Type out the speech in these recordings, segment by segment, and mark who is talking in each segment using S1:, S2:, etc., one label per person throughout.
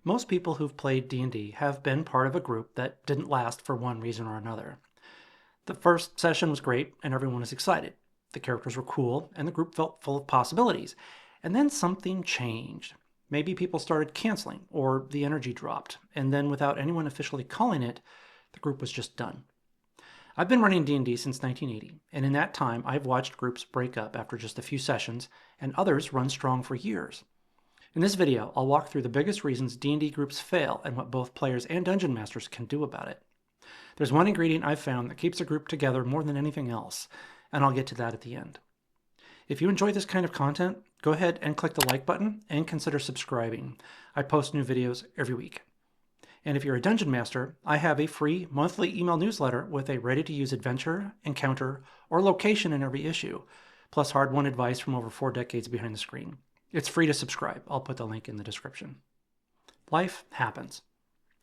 S1: Most people who've played D&D have been part of a group that didn't last for one reason or another. The first session was great and everyone was excited. The characters were cool and the group felt full of possibilities. And then something changed. Maybe people started canceling or the energy dropped, and then without anyone officially calling it, the group was just done. I've been running D&D since 1980, and in that time I've watched groups break up after just a few sessions and others run strong for years. In this video, I'll walk through the biggest reasons D&D groups fail and what both players and dungeon masters can do about it. There's one ingredient I've found that keeps a group together more than anything else, and I'll get to that at the end. If you enjoy this kind of content, go ahead and click the like button and consider subscribing. I post new videos every week. And if you're a dungeon master, I have a free monthly email newsletter with a ready-to-use adventure, encounter, or location in every issue, plus hard-won advice from over 4 decades behind the screen. It's free to subscribe. I'll put the link in the description. Life happens.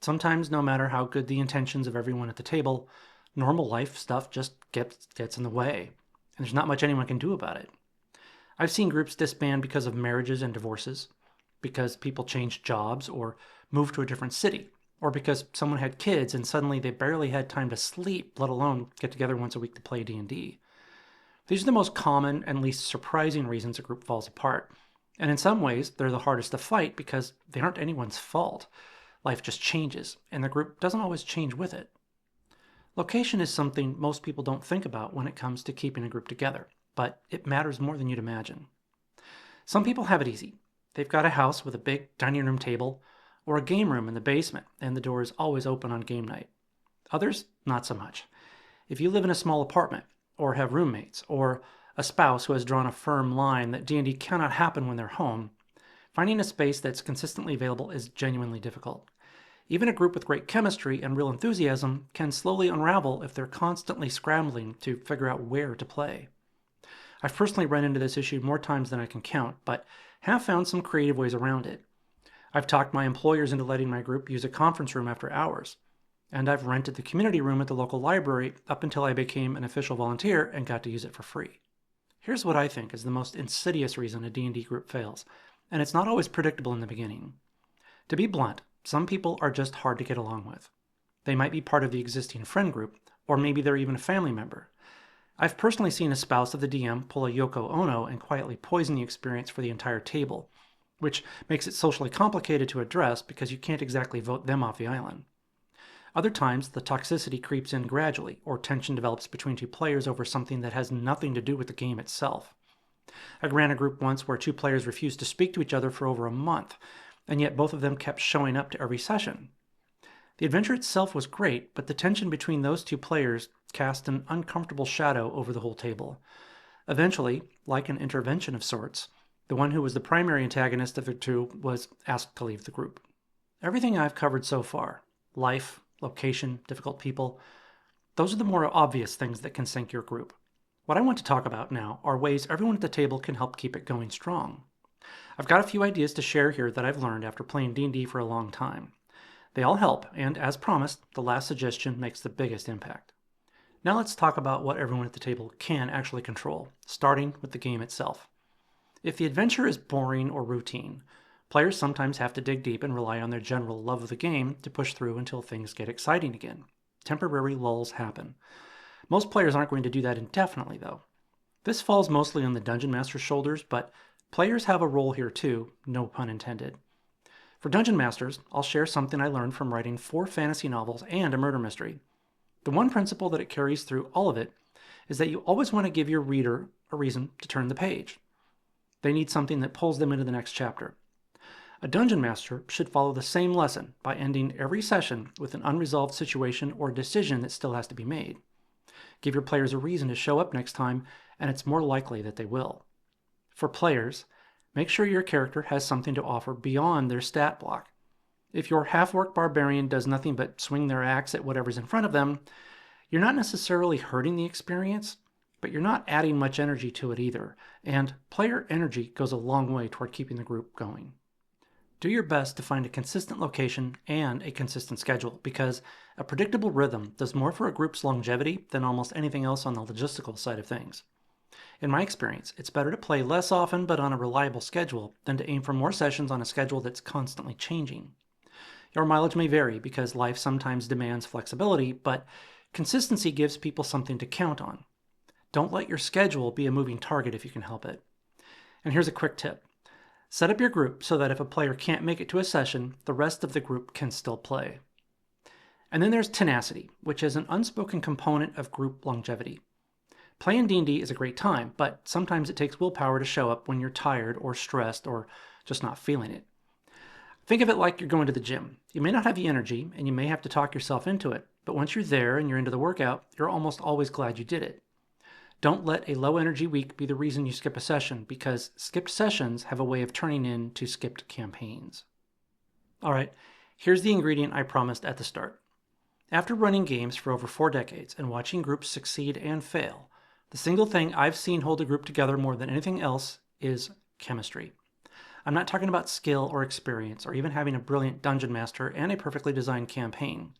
S1: Sometimes, no matter how good the intentions of everyone at the table, normal life stuff just gets in the way, and there's not much anyone can do about it. I've seen groups disband because of marriages and divorces, because people changed jobs or moved to a different city, or because someone had kids and suddenly they barely had time to sleep, let alone get together once a week to play D&D. These are the most common and least surprising reasons a group falls apart. And in some ways, they're the hardest to fight because they aren't anyone's fault. Life just changes, and the group doesn't always change with it. Location is something most people don't think about when it comes to keeping a group together, but it matters more than you'd imagine. Some people have it easy. They've got a house with a big dining room table or a game room in the basement, and the door is always open on game night. Others, not so much. If you live in a small apartment, or have roommates, or a spouse who has drawn a firm line that D&D cannot happen when they're home, finding a space that's consistently available is genuinely difficult. Even a group with great chemistry and real enthusiasm can slowly unravel if they're constantly scrambling to figure out where to play. I've personally run into this issue more times than I can count, but have found some creative ways around it. I've talked my employers into letting my group use a conference room after hours, and I've rented the community room at the local library up until I became an official volunteer and got to use it for free. Here's what I think is the most insidious reason a D&D group fails, and it's not always predictable in the beginning. To be blunt, some people are just hard to get along with. They might be part of the existing friend group, or maybe they're even a family member. I've personally seen a spouse of the DM pull a Yoko Ono and quietly poison the experience for the entire table, which makes it socially complicated to address because you can't exactly vote them off the island. Other times, the toxicity creeps in gradually, or tension develops between two players over something that has nothing to do with the game itself. I ran a group once where 2 players refused to speak to each other for over a month, and yet both of them kept showing up to every session. The adventure itself was great, but the tension between those 2 players cast an uncomfortable shadow over the whole table. Eventually, like an intervention of sorts, the one who was the primary antagonist of the 2 was asked to leave the group. Everything I've covered so far, life, location, difficult people, those are the more obvious things that can sink your group. What I want to talk about now are ways everyone at the table can help keep it going strong. I've got a few ideas to share here that I've learned after playing D&D for a long time. They all help, and as promised, the last suggestion makes the biggest impact. Now let's talk about what everyone at the table can actually control, starting with the game itself. If the adventure is boring or routine, players sometimes have to dig deep and rely on their general love of the game to push through until things get exciting again. Temporary lulls happen. Most players aren't going to do that indefinitely, though. This falls mostly on the dungeon master's shoulders, but players have a role here too, no pun intended. For dungeon masters, I'll share something I learned from writing 4 fantasy novels and a murder mystery. The one principle that it carries through all of it is that you always want to give your reader a reason to turn the page. They need something that pulls them into the next chapter. A dungeon master should follow the same lesson by ending every session with an unresolved situation or decision that still has to be made. Give your players a reason to show up next time, and it's more likely that they will. For players, make sure your character has something to offer beyond their stat block. If your half-orc barbarian does nothing but swing their axe at whatever's in front of them, you're not necessarily hurting the experience, but you're not adding much energy to it either, and player energy goes a long way toward keeping the group going. Do your best to find a consistent location and a consistent schedule, because a predictable rhythm does more for a group's longevity than almost anything else on the logistical side of things. In my experience, it's better to play less often but on a reliable schedule than to aim for more sessions on a schedule that's constantly changing. Your mileage may vary because life sometimes demands flexibility, but consistency gives people something to count on. Don't let your schedule be a moving target if you can help it. And here's a quick tip. Set up your group so that if a player can't make it to a session, the rest of the group can still play. And then there's tenacity, which is an unspoken component of group longevity. Playing D&D is a great time, but sometimes it takes willpower to show up when you're tired or stressed or just not feeling it. Think of it like you're going to the gym. You may not have the energy and you may have to talk yourself into it, but once you're there and you're into the workout, you're almost always glad you did it. Don't let a low energy week be the reason you skip a session, because skipped sessions have a way of turning into skipped campaigns. All right, here's the ingredient I promised at the start. After running games for over 4 decades and watching groups succeed and fail, the single thing I've seen hold a group together more than anything else is chemistry. I'm not talking about skill or experience or even having a brilliant dungeon master and a perfectly designed campaign.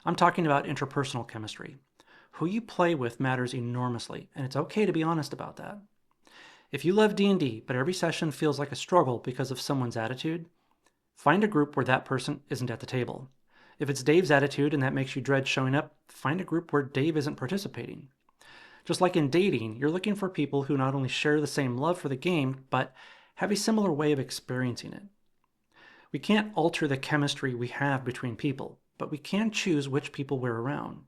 S1: I'm talking about interpersonal chemistry. Who you play with matters enormously, and it's okay to be honest about that. If you love D&D, but every session feels like a struggle because of someone's attitude, find a group where that person isn't at the table. If it's Dave's attitude and that makes you dread showing up, find a group where Dave isn't participating. Just like in dating, you're looking for people who not only share the same love for the game, but have a similar way of experiencing it. We can't alter the chemistry we have between people, but we can choose which people we're around.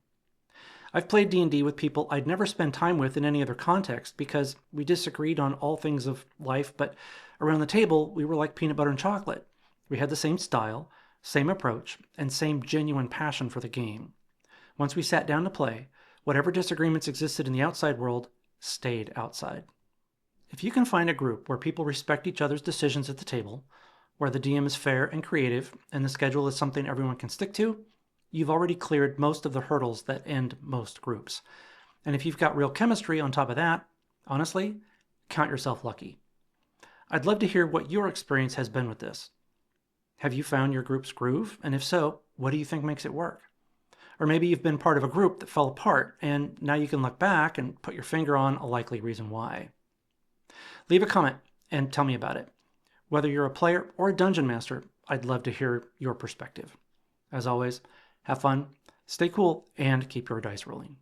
S1: I've played D&D with people I'd never spend time with in any other context because we disagreed on all things of life, but around the table, we were like peanut butter and chocolate. We had the same style, same approach, and same genuine passion for the game. Once we sat down to play, whatever disagreements existed in the outside world stayed outside. If you can find a group where people respect each other's decisions at the table, where the DM is fair and creative, and the schedule is something everyone can stick to, you've already cleared most of the hurdles that end most groups. And if you've got real chemistry on top of that, honestly, count yourself lucky. I'd love to hear what your experience has been with this. Have you found your group's groove? And if so, what do you think makes it work? Or maybe you've been part of a group that fell apart, and now you can look back and put your finger on a likely reason why. Leave a comment and tell me about it. Whether you're a player or a dungeon master, I'd love to hear your perspective. As always, have fun, stay cool, and keep your dice rolling.